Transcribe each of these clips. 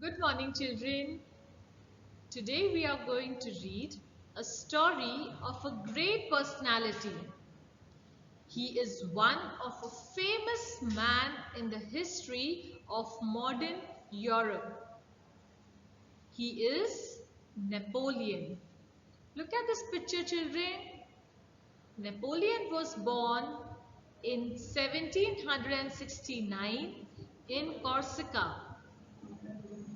Good morning, children. Today we are going to read a story of a great personality. He is one of a famous man in the history of modern Europe. He is Napoleon. Look at this picture, children. Napoleon was born in 1769 in Corsica.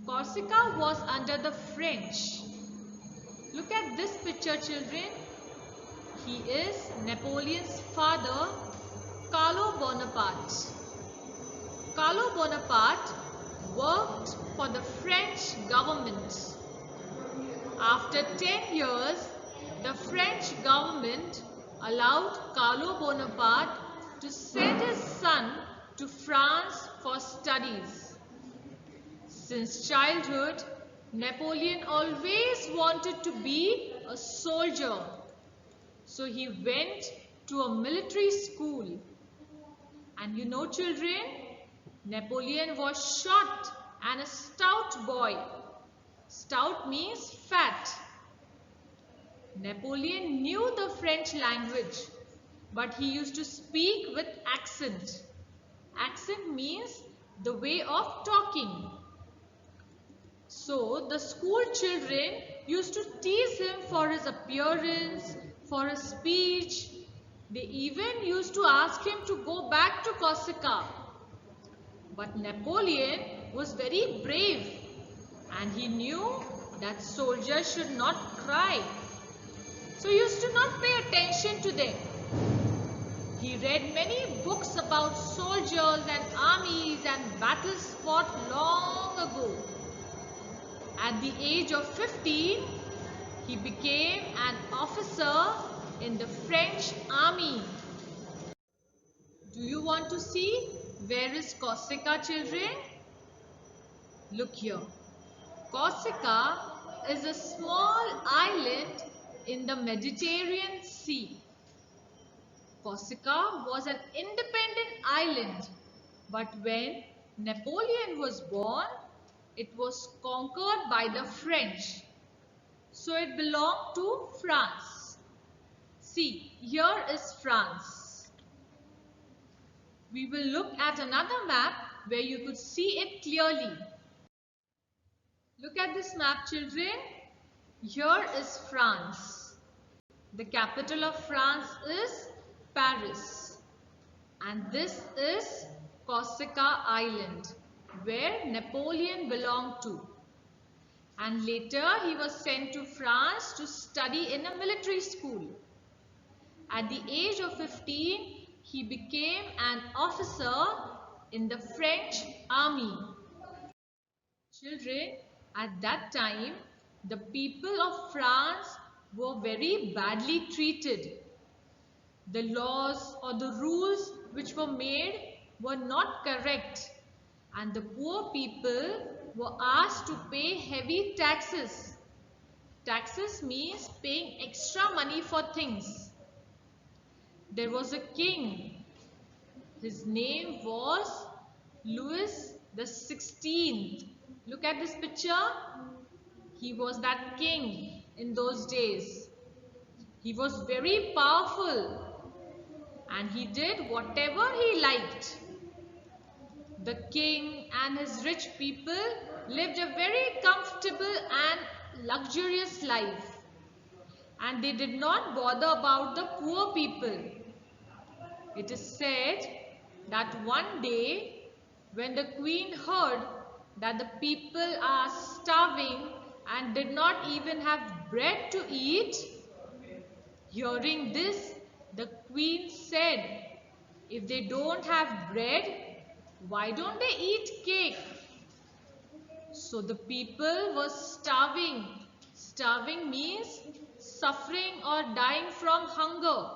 Corsica was under the French. Look at this picture, children. He is Napoleon's father, Carlo Bonaparte. Carlo Bonaparte worked for the French government. After 10 years, the French government allowed Carlo Bonaparte to send his son to France for studies. Since childhood, Napoleon always wanted to be a soldier. So he went to a military school. And you know, children, Napoleon was short and a stout boy. Stout means fat. Napoleon knew the French language, but he used to speak with accent. Accent means the way of talking. So the school children used to tease him for his appearance, for his speech. They even used to ask him to go back to Corsica. But Napoleon was very brave and he knew that soldiers should not cry. So he used to not pay attention to them. He read many books about soldiers and armies and battles fought long ago. At the age of 15, he became an officer in the French army. Do you want to see where is Corsica, children? Look here. Corsica is a small island in the Mediterranean Sea. Corsica was an independent island, but when Napoleon was born, it was conquered by the French. So it belonged to France. See, here is France. We will look at another map where you could see it clearly. Look at this map, children. Here is France. The capital of France is Paris. And this is Corsica Island, where Napoleon belonged to. And later he was sent to France to study in a military school. At the age of 15, he became an officer in the French army. Children, at that time, the people of France were very badly treated. The laws or the rules which were made were not correct, and the poor people were asked to pay heavy taxes. Taxes means paying extra money for things. There was a king. His name was Louis the 16th. Look at this picture. He was that king in those days. He was very powerful and he did whatever he liked. The king and his rich people lived a very comfortable and luxurious life, and they did not bother about the poor people. It is said that one day when the queen heard that the people are starving and did not even have bread to eat, hearing this, the queen said, if they don't have bread, why don't they eat cake? So the people were starving. Starving means suffering or dying from hunger.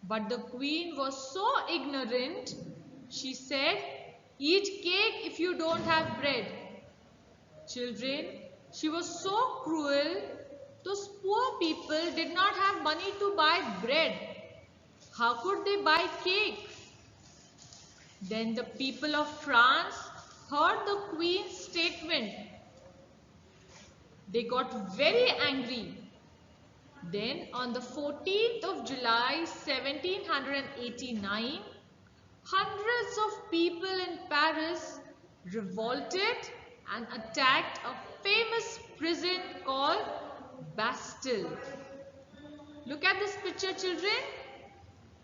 But the queen was so ignorant, she said, eat cake if you don't have bread. Children, she was so cruel. Those poor people did not have money to buy bread. How could they buy cake? Then the people of France heard the Queen's statement, they got very angry. Then on the 14th of July 1789, hundreds of people in Paris revolted and attacked a famous prison called Bastille. Look at this picture, children.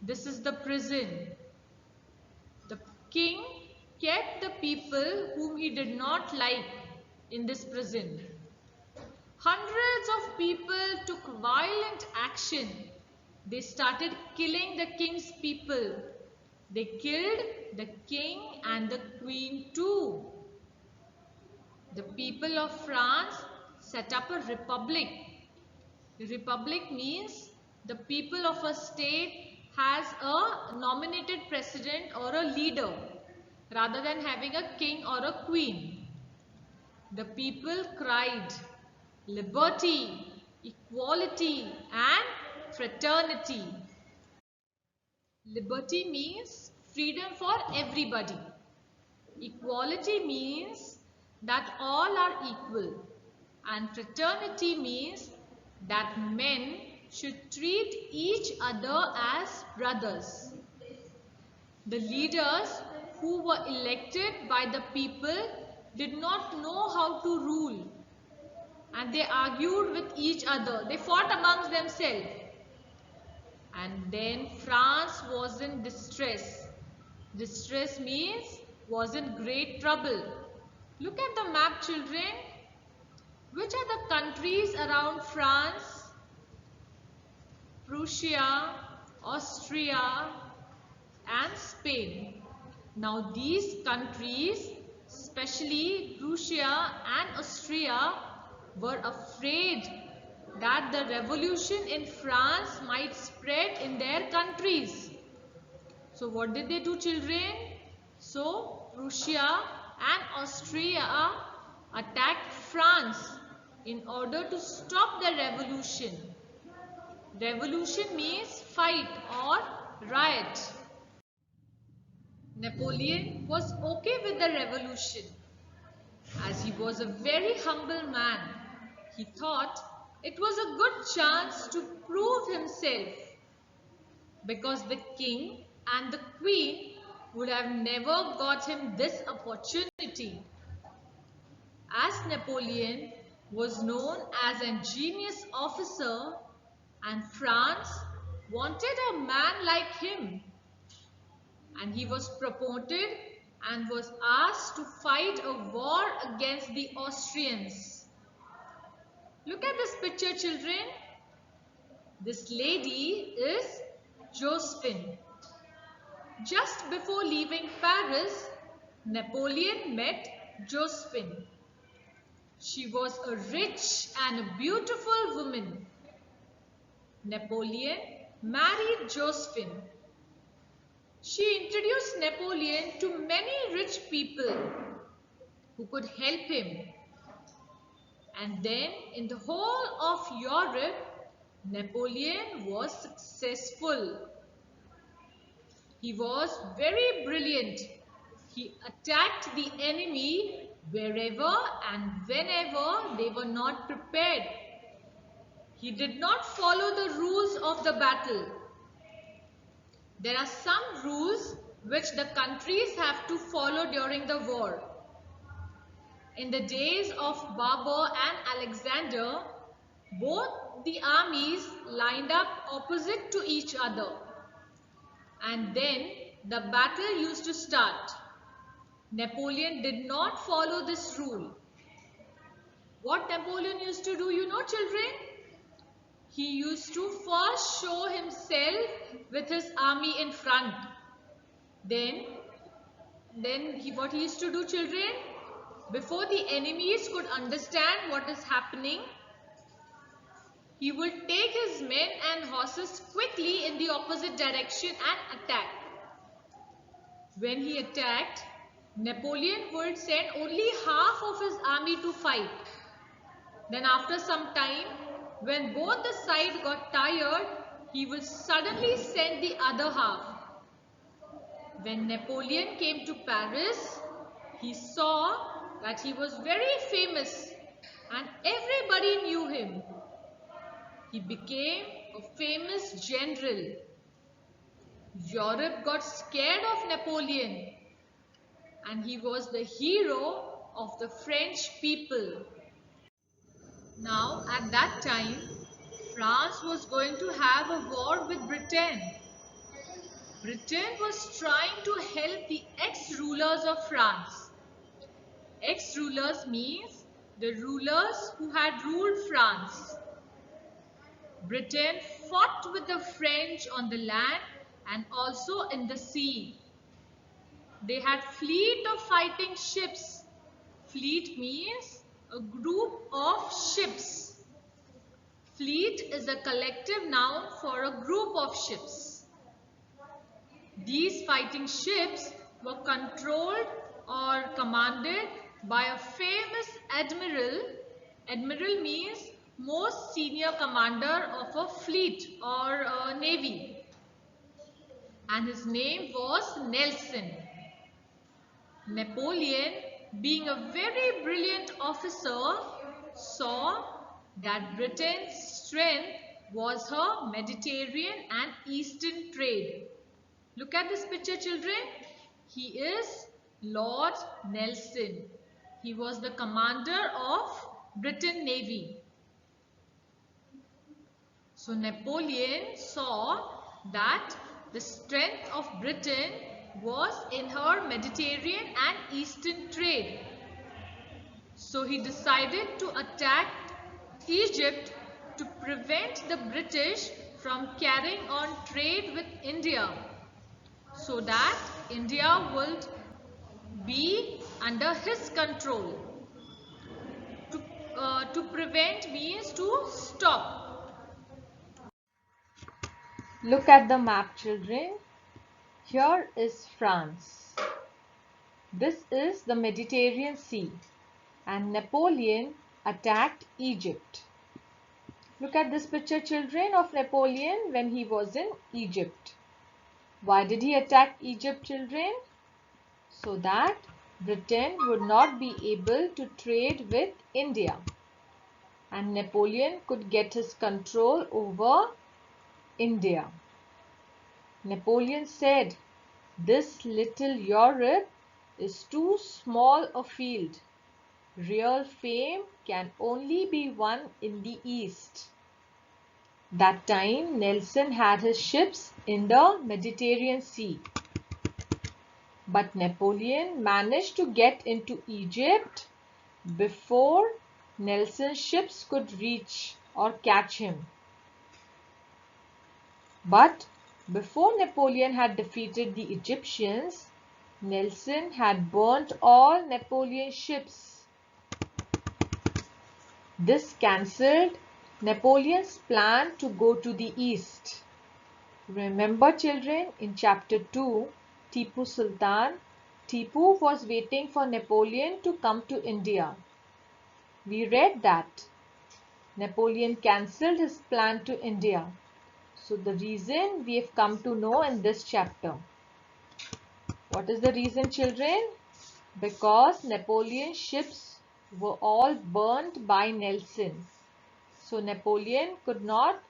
This is the prison. The king kept the people whom he did not like in this prison. Hundreds of people took violent action. They started killing the king's people. They killed the king and the queen too. The people of France set up a republic. The republic means the people of a state has a nominated president or a leader rather than having a king or a queen. The people cried, liberty, equality and fraternity. Liberty means freedom for everybody. Equality means that all are equal. And fraternity means that men should treat each other as brothers. The leaders who were elected by the people did not know how to rule. And they argued with each other. They fought amongst themselves. And then France was in distress. Distress means was in great trouble. Look at the map, children. Which are the countries around France? Prussia, Austria and Spain. Now these countries, especially Prussia and Austria, were afraid that the revolution in France might spread in their countries. So what did they do, children? So Prussia and Austria attacked France in order to stop the revolution. Revolution means fight or riot. Napoleon was okay with the revolution. As he was a very humble man, he thought it was a good chance to prove himself, because the king and the queen would have never got him this opportunity. As Napoleon was known as a genius officer and France wanted a man like him, and he was promoted and was asked to fight a war against the Austrians. Look at this picture, children. This lady is Josephine. Just before leaving Paris, Napoleon met Josephine. She was a rich and a beautiful woman. Napoleon married Josephine. She introduced Napoleon to many rich people who could help him. And then in the whole of Europe, Napoleon was successful. He was very brilliant. He attacked the enemy wherever and whenever they were not prepared. He did not follow the rules of the battle. There are some rules which the countries have to follow during the war. In the days of Babur and Alexander, both the armies lined up opposite to each other. And then the battle used to start. Napoleon did not follow this rule. What Napoleon used to do, you know, children? He used to first show himself with his army in front. Then what he used to do, children? Before the enemies could understand what is happening, he would take his men and horses quickly in the opposite direction and attack. When he attacked, Napoleon would send only half of his army to fight. Then after some time, when both the sides got tired, he would suddenly send the other half. When Napoleon came to Paris, He saw that he was very famous and everybody knew him. He became a famous general. Europe got scared of Napoleon and he was the hero of the French people. Now, at that time, France was going to have a war with Britain. Britain was trying to help the ex-rulers of France. Ex-rulers means the rulers who had ruled France. Britain fought with the French on the land and also in the sea. They had fleet of fighting ships. Fleet means a group of ships. Fleet is a collective noun for a group of ships. These fighting ships were controlled or commanded by a famous admiral. Admiral means most senior commander of a fleet or a navy. And his name was Nelson. Napoleon, being a very brilliant officer, saw that Britain's strength was her Mediterranean and Eastern trade. Look at this picture, children. He is Lord Nelson. He was the commander of Britain Navy. So Napoleon saw that the strength of Britain was in her Mediterranean and Eastern trade. So he decided to attack Egypt to prevent the British from carrying on trade with India, so that India would be under his control. To prevent means to stop. Look at the map, children. Here is France. This is the Mediterranean Sea, and Napoleon attacked Egypt. Look at this picture, children, of Napoleon when he was in Egypt. Why did he attack Egypt, children? So that Britain would not be able to trade with India, and Napoleon could get his control over India. Napoleon said, "This little Europe is too small a field. Real fame can only be won in the East." That time Nelson had his ships in the Mediterranean Sea. But Napoleon managed to get into Egypt before Nelson's ships could reach or catch him. But before Napoleon had defeated the Egyptians, Nelson had burnt all Napoleon's ships. This cancelled Napoleon's plan to go to the east. Remember, children, in chapter 2, Tipu Sultan, Tipu was waiting for Napoleon to come to India. We read that Napoleon cancelled his plan to India. So the reason we have come to know in this chapter. What is the reason, children? Because Napoleon's ships were all burnt by Nelson. So Napoleon could not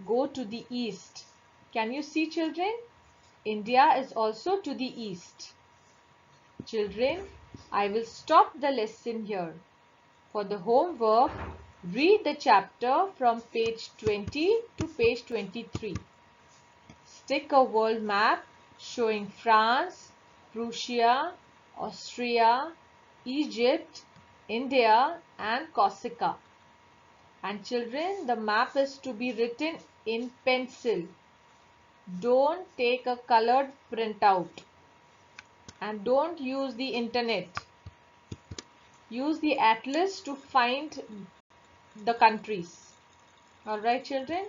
go to the east. Can you see, children? India is also to the east. Children, I will stop the lesson here. For the homework, read the chapter from page 20 to page 23. Stick a world map showing France, Prussia, Austria, Egypt, India and Corsica. And children, the map is to be written in pencil. Don't take a colored printout. And don't use the internet. Use the atlas to find the countries. Alright, children?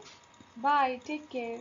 Bye. Take care.